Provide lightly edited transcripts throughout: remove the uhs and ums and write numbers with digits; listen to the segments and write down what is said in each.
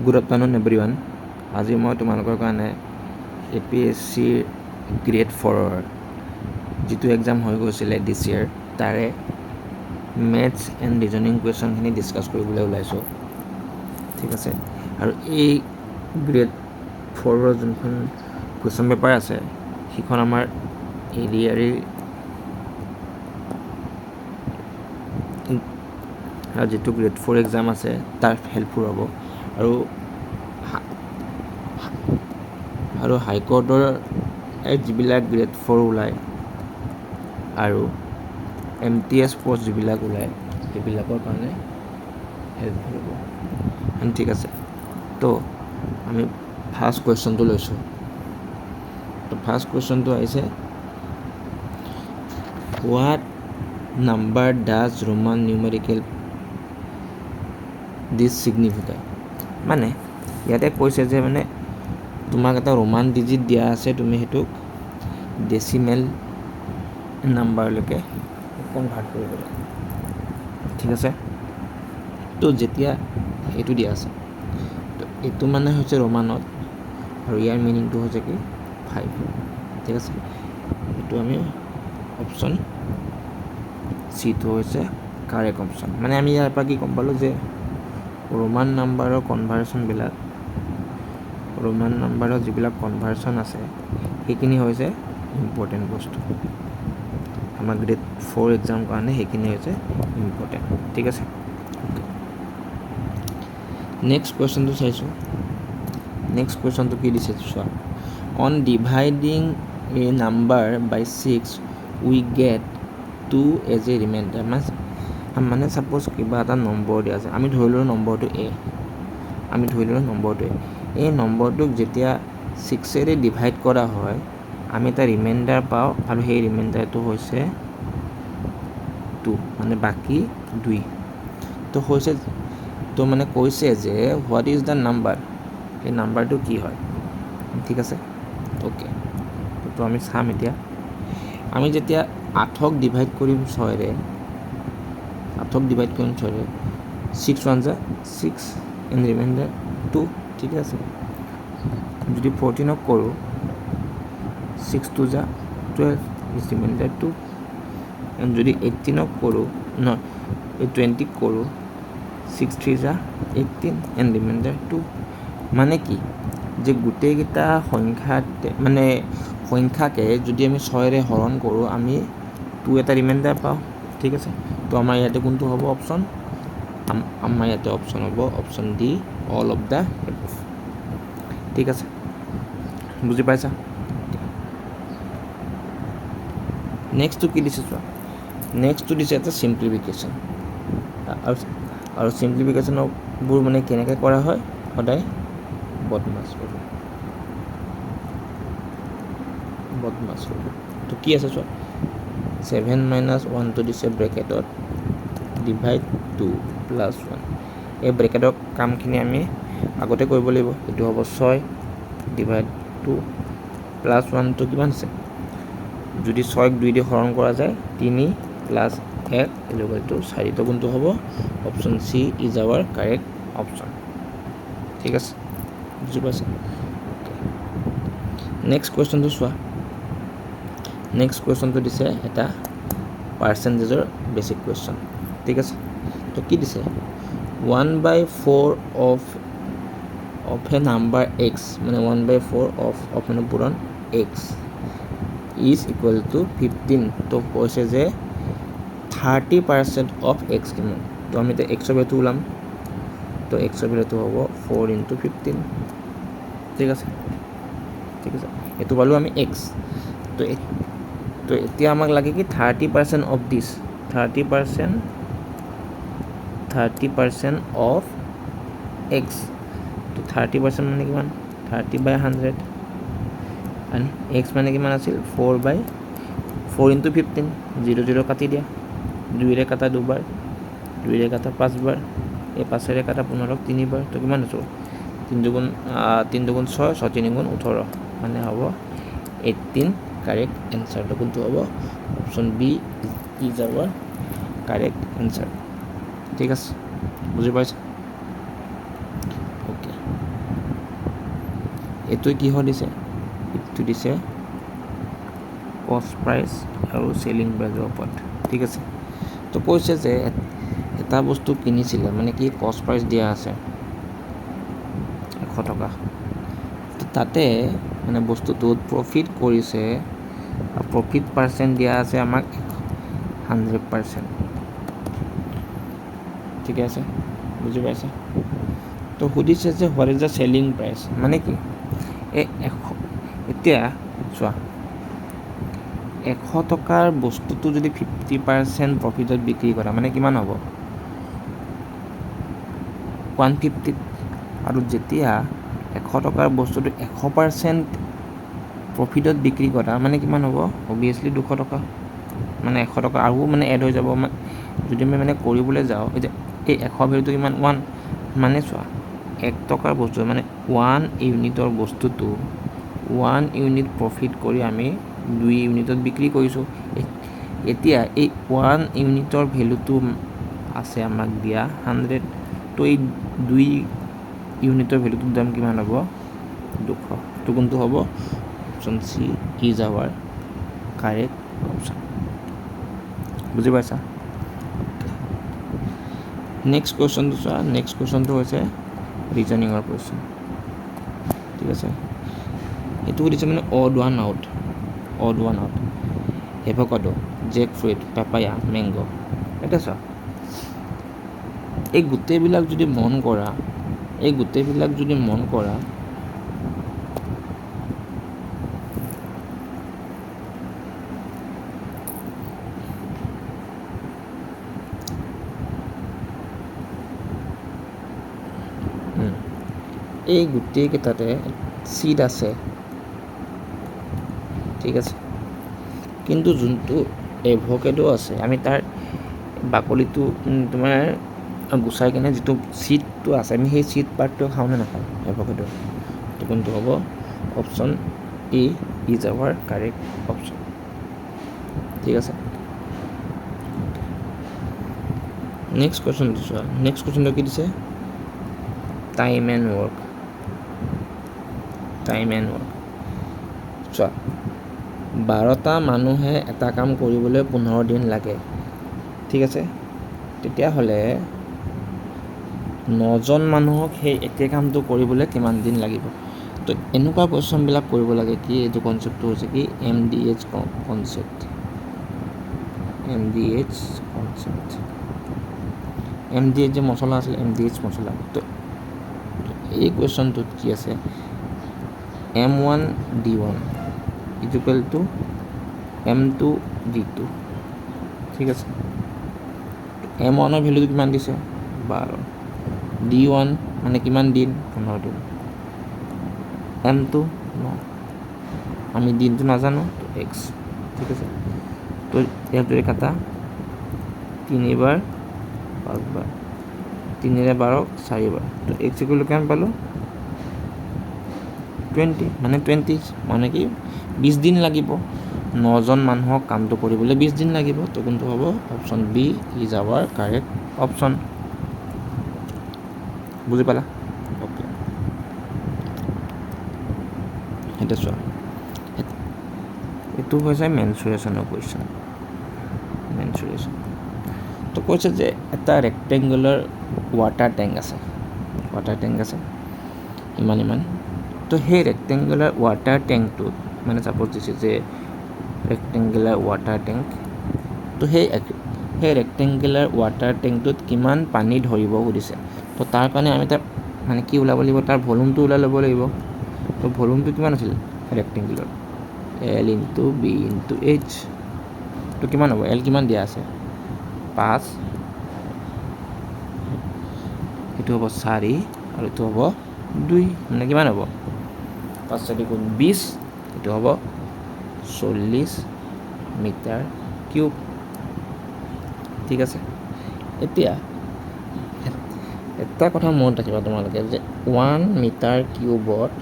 Good afternoon everyone. আজি মই তোমালোকৰ কাৰণে APSC গ্ৰেড 4ৰ যিটো এক্সাম হৈ গৈছিলে দিছ ইয়েৰ তাৰে মেথছ এণ্ড ৰিজনিং কুৱেশ্যনখিনি ডিছকাছ কৰিবলৈ ওলাইছোঁ, ঠিক আছে। আৰু এই গ্ৰেড 4ৰ যোনখন কুৱেশ্যন পেপাৰ আছে সেইখন আমাৰ এৰিয়াৰী যিটো গ্ৰেড 4 এক্সাম আছে তাৰ হেল্পফুল হ'ব। আৰু হাইকোৰ্টৰ যিবিলাক গ্ৰেড 4 ওলায় আৰু MTS পোষ্ট যিবিলাক ওলায় সেইবিলাকৰ কাৰণে হেল্পফুল হ'ব, ঠিক আছে। তো আমি ফাৰ্ষ্ট কুৱেশ্যনটো লৈছোঁ। তো ফাৰ্ষ্ট কুৱেশ্যনটো আহিছে, what number does Roman numerical this signify. মানে ইয়াতে কৈছে যে মানে তোমাক এটা ৰোমান ডিজিট দিয়া আছে, তুমি সেইটোক ডেচিমেল নাম্বাৰলৈকে কনভাৰ্ট কৰিব লাগে, ঠিক আছে। তো যেতিয়া এইটো দিয়া আছে, তো এইটো মানে হৈছে ৰোমানত আৰু ইয়াৰ মিনিংটো হৈছে কি 5, ঠিক আছে। এইটো আমি অপশ্যন চিটো হৈছে কাৰেক্ট অপশ্যন। মানে আমি ইয়াৰ পৰা কি গম পালোঁ যে ৰোমান নাম্বাৰৰ যিবিলাক কনভাৰ্চন আছে সেইখিনি হৈছে ইম্পৰ্টেণ্ট বস্তু। আমাৰ গ্ৰেড 4 এক্সাম কাৰণে সেইখিনি হৈছে ইম্পৰ্টেণ্ট, ঠিক আছে। নেক্সট কুৱেশ্যনটো চাইছোঁ। নেক্সট কুৱেশ্যনটো কি দিছে চোৱা, on dividing a number by 6 we get 2 as a remainder. মানে ছাপ'জ কিবা এটা নম্বৰ দিয়া আছে, আমি ধৰি ল'লোঁ নম্বৰটো A, এই নম্বৰটোক যেতিয়া 6ৰে ডিভাইড কৰা হয় আমি এটা ৰিমাইণ্ডাৰ পাওঁ আৰু সেই ৰিমাইণ্ডাৰটো হৈছে 2, মানে বাকী 2। তো মানে কৈছে যে হোৱাট ইজ দ্য নাম্বাৰ, সেই নাম্বাৰটো কি হয়, ঠিক আছে। অ'কে, তো আমি চাম এতিয়া। আমি যেতিয়া 8ক ডিভাইড কৰিম 6ৰে, 6 1 = 6 এণ্ড ৰিমাইণ্ডাৰ 2, ঠিক আছে। যদি 14ক কৰোঁ 6 2 = 12 ইজ ৰিমাইণ্ডাৰ 2, এণ্ড যদি 18ক কৰোঁ 20ক কৰোঁ 6 3 = 18 এণ্ড ৰিমাইণ্ডাৰ 2। মানে কি যে গোটেইকেইটা সংখ্যাকে যদি আমি 6ৰে হৰণ কৰোঁ আমি 2 এটা ৰিমাইণ্ডাৰ পাওঁ, ঠিক আছে। তো আমাৰ ইয়াতে কোনটো হ'ব অপশ্যন, আমাৰ ইয়াতে অপশ্যন হ'ব option D, all of the above, ঠিক আছে। বুজি পাইছা? নেক্সটটো কি দিছে চোৱা, নেক্সটটো দিছে এটা চিম্প্লিফিকেশ্যন। আৰু চিম্প্লিফিকেশ্যনবোৰ মানে কেনেকৈ কৰা হয়, সদায় বদমাছ কৰিব। তো কি আছে চোৱা, 7 - 1টো দিছে ব্ৰেকেটত, ডিভাইড 2 + 1। এই ব্ৰেকেটৰ কামখিনি আমি আগতে কৰিব লাগিব। এইটো হ'ব 6 ডিভাইড 2 + 1টো কিমান আছে, যদি 6ক 2 দি হৰণ কৰা যায় 3 + 1 = 4। তো কোনটো হ'ব option C is our correct option, ঠিক আছে। বুজি পাইছা? নেক্সট কুৱেশ্যনটো চোৱা। নেক্সট কুৱেশ্যনটো দিছে এটা পাৰ্চেণ্টেজৰ বেচিক কুৱেশ্যন, ঠিক আছে। তো কি দিছে, 1/4 অফ এ নাম্বাৰ x, মানে 1/4 অফ মানে পূৰণ x ইজ ইকুৱেল টু 15। তো কৈছে যে 30% অফ x কিমান। তো আমি এতিয়া x ৰ ভেলুটো ওলাম, তো x ৰ ভেলুটো হ'ব 4 × 15, ঠিক আছে। এইটো পালোঁ আমি x। তো এতিয়া আমাক লাগে কি 30% অফ দিছ, 30% অফ x। তো 30% মানে কিমান, 30/100, এণ্ড x মানে কিমান আছিল 4 × 15, 0 0 কাটি দিয়া, 2ৰে কাটা 2বাৰ, 2ৰে কাটা 5বাৰ, এই 5ৰে কাটা 15ক 3বাৰ। তো কিমান হৈছে 3 × 6 6 × 3 = 18, মানে হ'ব 18 কাৰেক্ট এনচাৰ। তো কোনটো হ'ব option B is our correct answer, ঠিক আছে। বুজি পাইছা? অ'কে। এইটো কিহৰ দিছে, এইটো দিছে কষ্ট প্ৰাইচ আৰু চেলিং প্ৰাইচৰ ওপৰত। ঠিক আছে, তো কৈছে যে এটা বস্তু কিনিছিলে মানে কি কষ্ট প্ৰাইচ দিয়া আছে 100 টকা, তো তাতে মানে বস্তুটোত প্ৰফিট কৰিছে, প্ৰফিট পাৰ্চেণ্ট দিয়া আছে আমাক 100%। ঠিক আছে, বুজি পাইছে? তো সুধিছে যে what is the selling price, মানে কি এতিয়া চোৱা 100 টকাৰ বস্তুটো যদি 50% প্ৰফিটত বিক্ৰী কৰা মানে কিমান হ'ব, 150। আৰু যেতিয়া 100 টকাৰ বস্তুটো 100% প্ৰফিটত বিক্ৰী কৰা মানে কিমান হ'ব, অভিয়াছলি 200 টকা, মানে 100 টকা আৰু মানে এড হৈ যাব। যদি আমি মানে কৰিবলৈ যাওঁ এতিয়া এই 100 ভেলুটো কিমান 1, মানে চোৱা 1 টকাৰ বস্তু মানে 1 ইউনিটৰ বস্তুটো 1 ইউনিট প্ৰফিট কৰি আমি 2 ইউনিটত বিক্ৰী কৰিছোঁ। এতিয়া এই 1 ইউনিটৰ ভেলুটো আছে আমাক দিয়া 100, তো এই 2 ইউনিটৰ ভেলুটোৰ দাম কিমান হ'ব, 200। তো কোনটো হ'ব, option C is our correct option. বুজি পাইছা? নেক্সট কুৱেশ্যনটো চোৱা, নেক্সট কুৱেশ্যনটো হৈছে ৰিজনিঙৰ কুৱেশ্যন। ঠিক আছে, এইটো সুধিছে মানে odd one out, avocado, jackfruit, papaya, mango. এতিয়া চোৱা এই গোটেইবিলাক যদি মন কৰা এই গোটেইকেইটাতে চিড আছে। ঠিক আছে, কিন্তু যোনটো এভোকাডো আছে আমি তাৰ বাকলিটো তোমাৰ গুচাই কিনে যিটো চিডটো আছে আমি সেই চিড পাৰ্টটো খাওঁ নে নাখাওঁ এভোকাডো, তো কোনটো হ'ব, option A is our correct option. ঠিক আছে, নেক্সট কুৱেশ্যনটো চোৱা, নেক্সট কুৱেশ্যনটো কি দিছে, টাইম এণ্ড ৱৰ্ক। চোৱা 12টা মানুহে এটা কাম কৰিবলৈ 15 দিন লাগে। ঠিক আছে, তেতিয়াহ'লে 9জন মানুহক সেই একে কামটো কৰিবলৈ কিমান দিন লাগিব। তো এনেকুৱা কুৱেশ্যনবিলাক কৰিব লাগে কি, এইটো কনচেপ্টটো হৈছে কি MDH কনচেপ্ট। MDH যে মছলা আছিলে MDH মছলা। তো এই কুৱেশ্যনটোত কি আছে, M1D1 ইকুৱেল টু M2D2। ঠিক আছে, M1ৰ ভেলুটো কিমান দিছে 12, D1 মানে কিমান দিন 15 দিন, M2 আমি দিনটো নাজানো তো X। ঠিক আছে, তো ইয়াতে কাটা 3 বাৰ 5 বাৰ, 3ৰে 12 4 বাৰ, তো X ইকুৱেল টু কিমান পালোঁ 20, মানে কি 20 দিন লাগিব 9জন মানুহক কামটো কৰিবলৈ 20 দিন লাগিব। তো কোনটো হ'ব, option B is our correct option. বুজি পালা? অ'কে, এতিয়া চোৱা এইটো হৈছে মেনচুৰেশ্যনৰ কুৱেশ্যন। তো কৈছে যে এটা ৰেক্টেংগুলাৰ ৱাটাৰ টেংক আছে ইমান। তো সেই ৰেক্টেংগুলাৰ ৱাটাৰ টেংকটোত মানে ছাপ'জ দিছে যে ৰেক্টেংগুলাৰ ৱাটাৰ টেংক, তো সেই ৰেক্টেংগুলাৰ ৱাটাৰ টেংকটোত কিমান পানী ধৰিব সুধিছে। তো তাৰ কাৰণে আমি তাৰ মানে কি ওলাব লাগিব, তাৰ ভলিউমটো ওলাই ল'ব লাগিব। তো ভলিউমটো কিমান আছিল rectangular, L into B into H. তো কিমান হ'ব, L কিমান দিয়া আছে 5, এইটো হ'ব 4 আৰু এইটো হ'ব 2, মানে কিমান হ'ব 5 4 গুণ 20, এইটো হ'ব 40 মিটাৰ কিউব। ঠিক আছে, এতিয়া এটা কথা মনত ৰাখিবা তোমালোকে যে 1 মিটাৰ কিউবত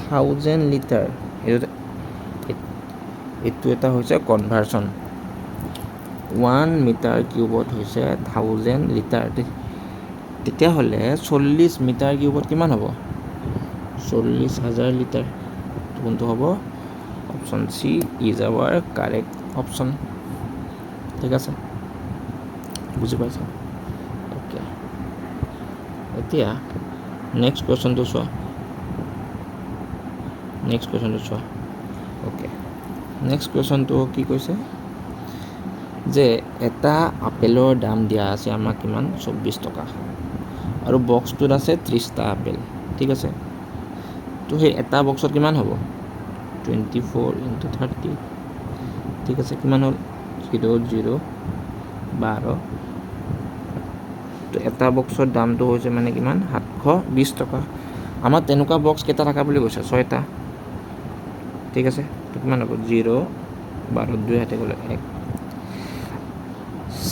1000 লিটাৰ, এইটো এটা হৈছে কনভাৰ্চন। 1 মিটাৰ কিউবত হৈছে 1000 লিটাৰ, তেতিয়াহ'লে 40 মিটাৰ কিউবত কিমান হ'ব, 40,000 লিটাৰ। কোনটো হ'ব? Option C is our correct option. ঠিক আছে, বুজি পাইছা? অ'কে, এতিয়া নেক্সট কুৱেশ্যনটো চোৱা। অ'কে, নেক্সট কুৱেশ্যনটো কি কৈছে যে এটা আপেলৰ দাম দিয়া আছে আমাক কিমান? 24 টকা, আৰু বক্সটোত আছে 30টা আপেল। ঠিক আছে, তো সেই এটা বক্সত কিমান হ'ব? 24 × 30। ঠিক আছে, কিমান হ'ল? 0 0 12। তো এটা বক্সৰ দামটো হৈছে মানে কিমান? 720 টকা। আমাৰ তেনেকুৱা বক্স কেইটা থকা বুলি কৈছে? 6টা। ঠিক আছে, তো কিমান হ'ব? 0 12 2 হাতে গ'লে 1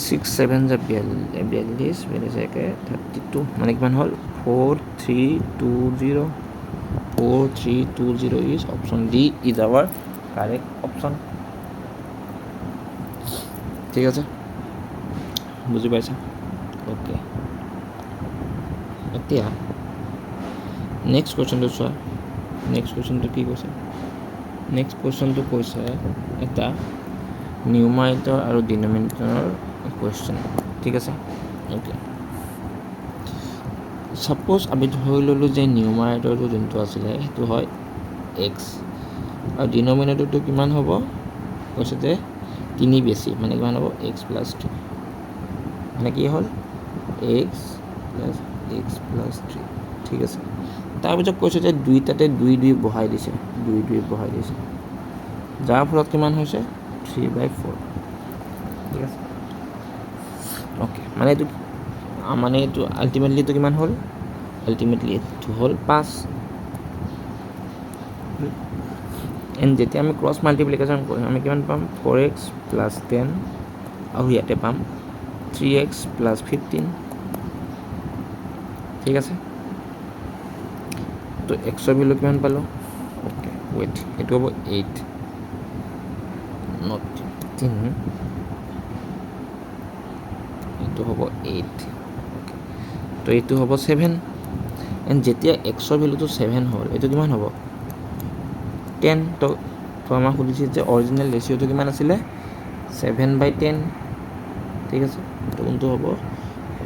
6 7 42 32, মানে কিমান হ'ল? 4320। 4320 is option D is our correct option. ঠিক আছে, বুজি পাইছা? অ'কে, এতিয়া নেক্সট কুৱেশ্যনটো চোৱা। নেক্সট কুৱেশ্যনটো কি কৈছে? নেক্সট কুৱেশ্যনটো কৈছে এটা নিউমাৰেটৰ আৰু ডিনমিনেটৰৰ কুৱেশ্যন। ঠিক আছে, অ'কে। ছাপ'জ আমি ধৰি ল'লোঁ যে নিউমাৰেটৰটো যোনটো আছিলে সেইটো হয় এক্স, আৰু ডিনমিনেটৰটো কিমান হ'ব? কৈছে যে 3 বেছি, মানে কিমান হ'ব? x + 3। মানে কি হ'ল? x + 3। ঠিক আছে, তাৰপিছত কৈছে যে দুইটাতে 2 2 বহাই দিছে, 2 2 বহাই দিছে, যাৰ ফলত কিমান হৈছে? 3/4। ঠিক আছে, অ'কে। মানে এইটো আল্টিমেটলি এইটো কিমান হ'ল? আল্টিমেটলি এইটো হ'ল 5। এণ্ড যেতিয়া আমি ক্ৰছ মাল্টিপ্লিকেশ্যন কৰিম আমি কিমান পাম? 4x + 10, আৰু ইয়াতে পাম 3x + 15। ঠিক আছে, তো এক্সৰ ভেলু কিমান পালোঁ? অ'কে, ৱেইট, এইটো হ'ব 8, নট 10, এইটো হ'ব 8। অ'কে, তো এইটো হ'ব 7। এণ্ড যেতিয়া এক্সৰ ভেলুটো 7 হ'ল, এইটো কিমান হ'ব? 10। তো আমাক সুধিছে যে অৰিজিনেল ৰেচিঅ'টো কিমান আছিলে? 7/10। ঠিক আছে, তো কোনটো হ'ব?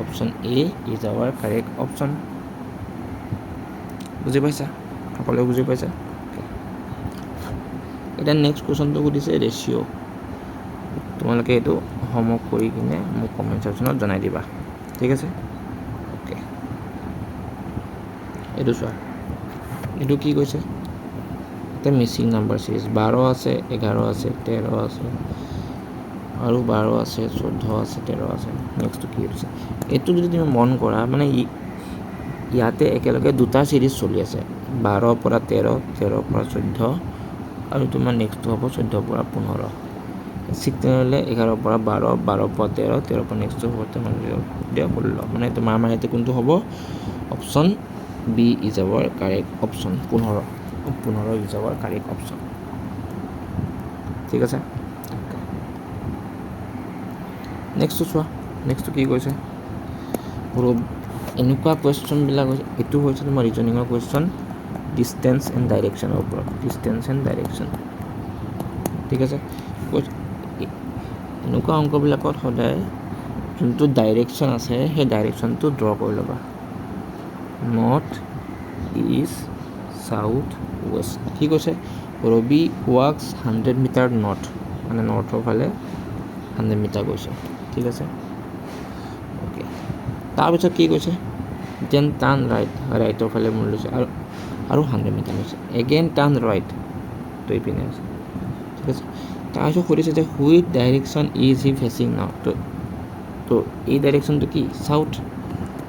Option A is our correct option. বুজি পাইছা? সকলোৱে বুজি পাইছা? এতিয়া নেক্সট কুৱেশ্যনটো সুধিছে ৰেচিঅ'। তোমালোকে এইটো হোমৱৰ্ক কৰি কিনে মোক কমেণ্ট ছেকশ্যনত জনাই দিবা। ঠিক আছে, অ'কে। এইটো চোৱা, এইটো কি কৈছে? এটা মিচিং নাম্বাৰ চিৰিজ 12 আছে, 11 আছে, 13 আছে, আৰু 12 আছে, 14 আছে, 13 আছে। নেক্সটটো কি হৈছে? এইটো যদি তুমি মন কৰা, মানে ইয়াতে একেলগে দুটা চিৰিজ চলি আছে, 12 পৰা 13, 13 পৰা 14, আৰু তোমাৰ নেক্সটটো হ'ব 14 পৰা 15। ঠিক তেনেহ'লে 11 পৰা 12, 12 পৰা 13, 13 পৰা নেক্সটটো হ'ব 16। মানে তোমাৰ ইয়াতে কোনটো হ'ব? Option B is our correct option. 15 is our correct option. ঠিক আছে, নেক্সটটো চোৱা। নেক্সটটো কি কৈছে? এনেকুৱা কুৱেশ্যনবিলাক হৈছে, এইটো হৈছে তোমাৰ ৰিজনিঙৰ কুৱেশ্যন ডিষ্টেঞ্চ এণ্ড ডাইৰেকশ্যনৰ ওপৰত। Distance and direction. ঠিক আছে, এনেকুৱা অংকবিলাকত সদায় যোনটো ডাইৰেকশ্যন আছে সেই ডাইৰেকশ্যনটো ড্ৰ কৰি ল'বা। North, east, south, west. কি কৈছে? ৰবি ৱাক্স 100 মিটাৰ নৰ্থ, মানে নৰ্থৰ ফালে 100 মিটাৰ গৈছে। ঠিক আছে, অ'কে। তাৰপিছত কি কৈছে? দেন টাৰ্ণ ৰাইট, ৰাইটৰ ফালে মূৰ লৈছে, আৰু 100 মিটাৰ গৈছে। এগেইন টাৰ্ণ ৰাইট, তো এইপিনে আছে। ঠিক আছে, তাৰপিছত সুধিছে যে which direction is he facing now. তো এই ডাইৰেকশ্যনটো কি? চাউথ।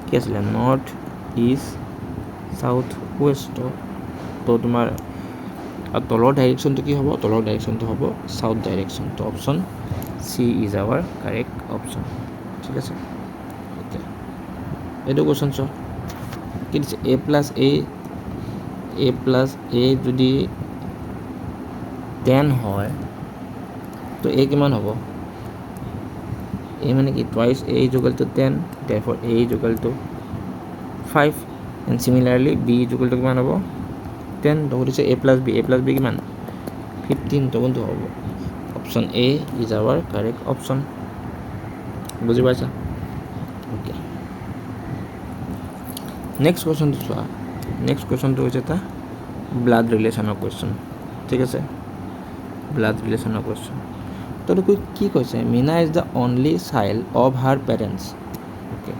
কি আছিলে? North, east, south, west. তো তোমাৰ তলৰ ডাইৰেকশ্যনটো কি হ'ব? তলৰ ডাইৰেকশ্যনটো হ'ব চাউথ ডাইৰেকশ্যন। তো option C is our correct option. ঠিক আছে, এতিয়া এইটো কুৱেশ্যন চোৱা। কি দিছে? a প্লাছ এ যদি 10 হয়, তো এ কিমান হ'ব? এ মানে কি? Twice a = 10, therefore a = 5। And similarly b = কিমান হ'ব? দেন তো সুধিছে a প্লাছ বি কিমান 15 তো কোনটো হ'ব option A is our correct option বুজি পাইছা ওকে নেক্সট কুৱেশ্যনটো চোৱা নেক্সট কুৱেশ্যনটো হৈছে এটা ব্লাড ৰিলেশ্যনৰ কুৱেশ্যন ঠিক আছে ব্লাড ৰিলেশ্যনৰ কুৱেশ্যন তো কি কৈছে Meena is the only child of her parents okay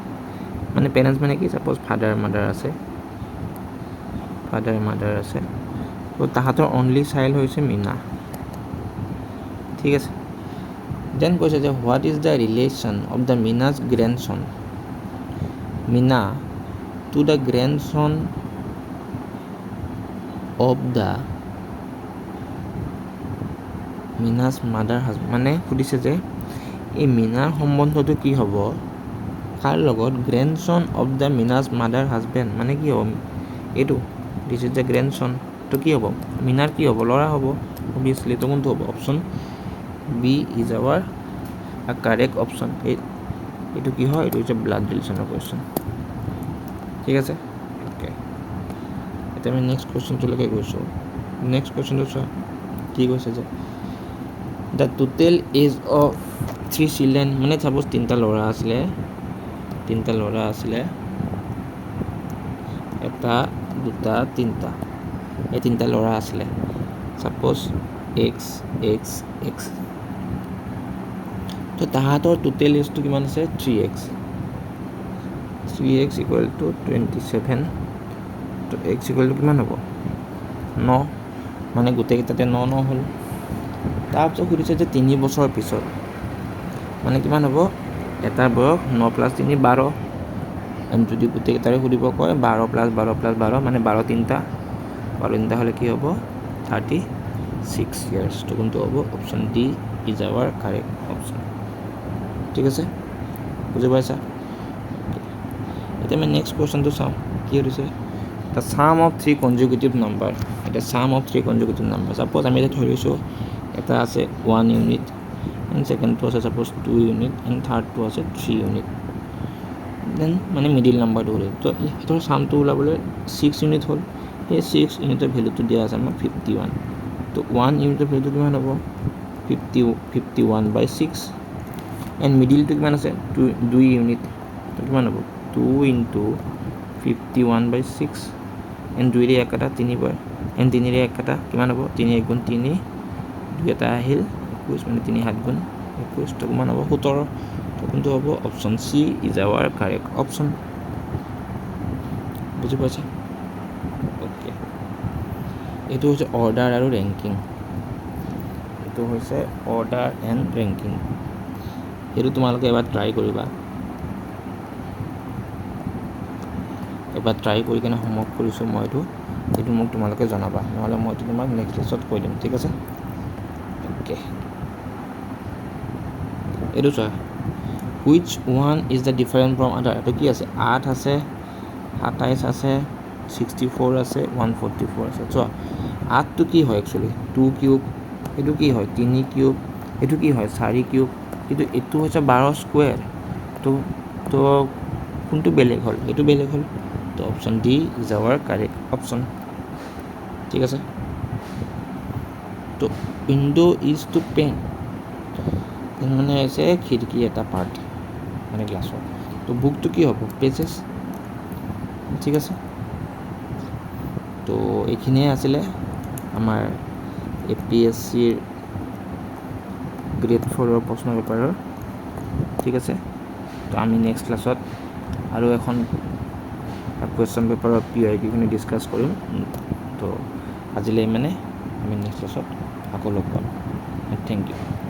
মানে পেৰেণ্টছ মানে কি ছাপ'জ ফাদাৰ মাদাৰ আছে তো তাহাঁতৰ অনলি চাইল্ড হৈছে মিনা ঠিক আছে দেন কৈছে যে what is the relation of the Meena's grandson Meena to the grandson of the Meena's mother husband মানে সুধিছে যে এই মিনাৰ সম্বন্ধটো কি হ'ব কাৰ লগত গ্ৰেণ্ডছন of the Meena's mother husband মানে কি হ'ব এইটো দিছ ইজ দ্য গ্ৰেণ্ডছন তো কি হ'ব মিনাৰ কি হ'ব ল'ৰা হ'ব অভিয়াছলি তো কোনটো হ'ব option B is our correct option এইটো কি হয় এইটো হৈছে ব্লাড ৰিলেশ্যনৰ কুৱেশ্যন ঠিক আছে অ'কে এতিয়া আমি নেক্সট কুৱেশ্যনটোলৈকে গৈছোঁ নেক্সট কুৱেশ্যনটো চোৱা কি কৈছে যে the total age of 3 children মানে ছাপ'জ তিনিটা ল'ৰা আছিলে এটা দুটা তিনিটা এই তিনিটা ল'ৰা আছিলে ছাপ'জ এক্স তো তাহাঁতৰ টোটেল এজটো কিমান আছে 3x ইকুৱেল টু 27 তো x ইকুৱেল টু কিমান হ'ব 9 মানে গোটেইকেইটাতে 9 হ'ল তাৰপিছত সুধিছে যে 3 বছৰ পিছত মানে কিমান হ'ব এটাৰ বয়স 9 + 3 12 যদি গোটেইকেইটাৰে সুধিব কয় 12 + 12 মানে 12 তিনিটা হ'লে কি হ'ব 36 ইয়াৰ্ছ তো কোনটো হ'ব option D is our correct option ঠিক আছে বুজি পাইছা এতিয়া আমি নেক্সট কুৱেশ্যনটো চাওঁ কি সুধিছে the sum of 3 consecutive number এতিয়া sum of 3 consecutive number suppose আমি এতিয়া ধৰিছোঁ এটা আছে 1 ইউনিট এণ্ড ছেকেণ্ডটো আছে ছাপ'জ 2 ইউনিট এণ্ড থাৰ্ডটো আছে 3 ইউনিট দেন মানে মিডিল নাম্বাৰটো হ'ল তো সিহঁতৰ ছামটো ওলাবলৈ 6 ইউনিট হ'ল সেই 6 ইউনিটৰ ভেলুটো দিয়া আছে আমাক 51 তো 1 ইউনিটৰ ভেলুটো কিমান হ'ব 51/6 এণ্ড মিডিলটো কিমান আছে 2 ইউনিট তো কিমান হ'ব 2 × 51/6 এণ্ড 2ৰে 1 কাটা 3 বাৰ এণ্ড 3ৰে 1 কাটা কিমান হ'ব 3 × 3 2 এটা আহিল 21 মানে 3 7 × 21 তো কিমান হ'ব 17 তো কোনটো হ'ব option C is our correct option বুজি পাইছা অ'কে এইটো হৈছে অৰ্ডাৰ আৰু ৰেংকিং সেইটো তোমালোকে এবাৰ ট্ৰাই কৰিবা ট্ৰাই কৰি কিনে হোমৱৰ্ক কৰিছোঁ মই এইটো মোক তোমালোকে জনাবা নহ'লে মই তোমাক নেক্সট ক্লাছত কৈ দিম ঠিক আছে অ'কে এইটো চোৱা which one is the different from আদাৰ এইটো কি আছে 8 আছে 27 আছে 64 আছে 144 আছে চোৱা 8টো কি হয় একচুৱেলি 2 কিউব এইটো কি হয় 3 কিউব এইটো কি হয় 4 কিউব কিন্তু এইটো হৈছে 12 স্কুৱেৰ তো কোনটো বেলেগ হ'ল এইটো বেলেগ হ'ল তো option D is our correct option ঠিক আছে তো উইণ্ডো ইজ টু পেন মানে হৈছে খিৰিকী এটা পাৰ্ট মানে গ্লাছৰ তো বুকটো কি হ'ব পেজেছ ঠিক আছে তো এইখিনিয়ে আছিলে আমাৰ APSCৰ গ্ৰেড 4ৰ প্ৰশ্ন পেপাৰৰ ঠিক আছে তো আমি নেক্সট ক্লাছত আৰু এখন কুৱেশ্যন পেপাৰৰ PIQখিনি ডিছকাছ কৰিম তো আজিলৈ মানে আমি নেক্সট ক্লাছত আকৌ লগ পাম থেংক ইউ